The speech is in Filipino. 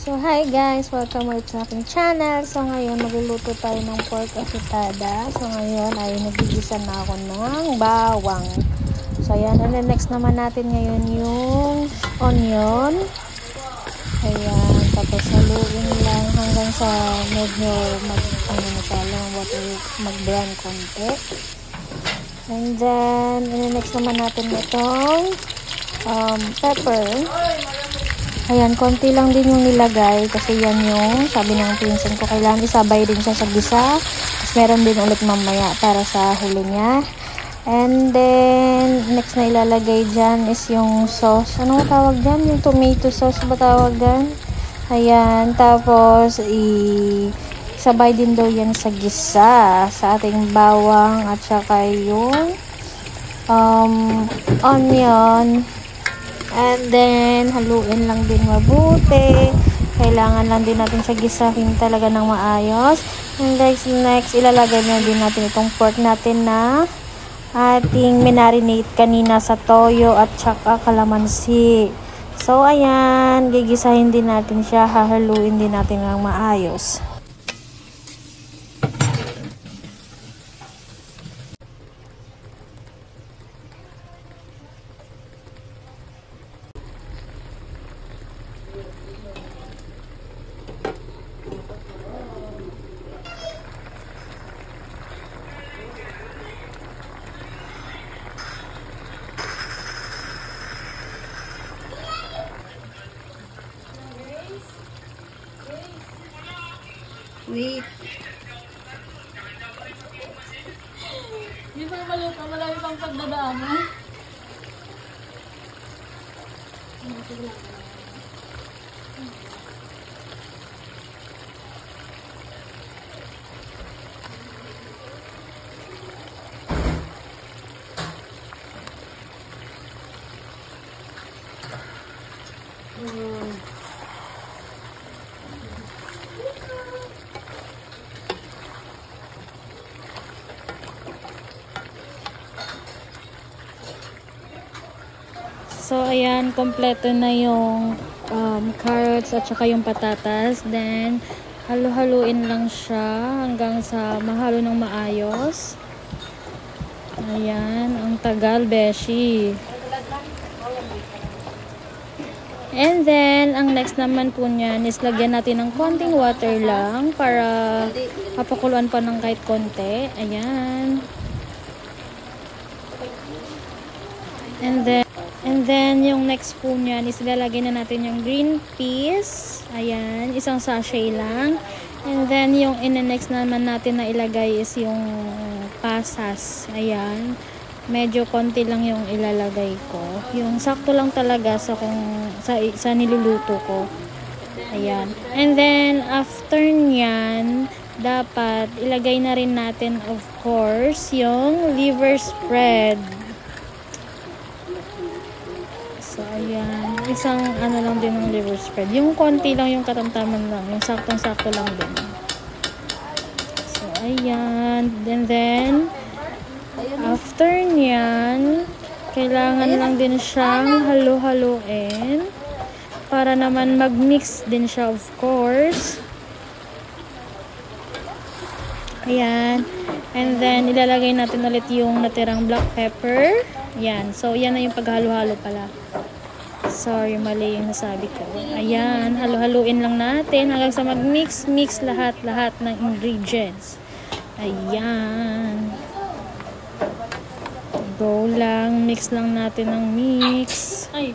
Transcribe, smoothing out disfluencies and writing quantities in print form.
So, hi guys! Welcome ulit sa aking channel. So, ngayon magluluto tayo ng pork afritada. So, ngayon ay nagigisa na ako ng bawang. So, ayan. And then next naman natin ngayon yung onion. Ayan. Tapos haluin lang hanggang sa medyo mag-brown konti. And then next naman natin itong pepper. Ayan, konti lang din yung nilagay kasi yan yung sabi ng pinsan ko, kailangan isabay din siya sa gisa. Tapos meron din ulit mamaya para sa huli niya. And then next na ilalagay dyan is yung sauce. Ano tawag dyan? Yung tomato sauce ba tawag dyan? Ayan, tapos isabay din daw yan sa gisa sa ating bawang at saka yung onion. And then, haluin lang din mabuti. Kailangan lang din natin siya gisahin talaga ng maayos. And next, ilalagay na din natin itong pork natin na ating minarinate kanina sa toyo at saka kalamansi. So, ayan. Gigisahin din natin siya. Hahaluin din natin ng maayos. Wait. Di ba maluto? Marami pang pagdadaanan. So, ayan, kompleto na yung carrots at saka yung patatas. Then, halu-haluin lang siya hanggang sa mahalo ng maayos. Ayan, ang tagal, beshi. And then, ang next naman po niyan is lagyan natin ng konting water lang para mapakuluan pa ng kahit konti. Ayan. And then, yung next po niyan is ilalagay na natin yung green peas. Ayan, isang sachet lang. And then, yung next naman natin na ilagay is yung pasas. Ayan, medyo konti lang yung ilalagay ko. Yung sakto lang talaga sa niluluto ko. Ayan. And then, after nyan, dapat ilagay na rin natin, of course, yung liver spread. So, ayan. Isang lang din ng liver spread. Yung konti lang, yung katamtaman lang. Yung saktong-sakto lang din. So, ayan. And then, after nyan, kailangan lang din siyang halu-haluin. Para naman mag-mix din siya, of course. Ayan. And then, ilalagay natin ulit yung natirang black pepper. Yan. So, yan na yung paghalo-halo pala. Sorry, mali yung nasabi ko. Ayan. Halo-haluin lang natin hanggang sa mag-mix lahat ng ingredients. Ayan. Go lang. Mix lang natin ng mix. Ay.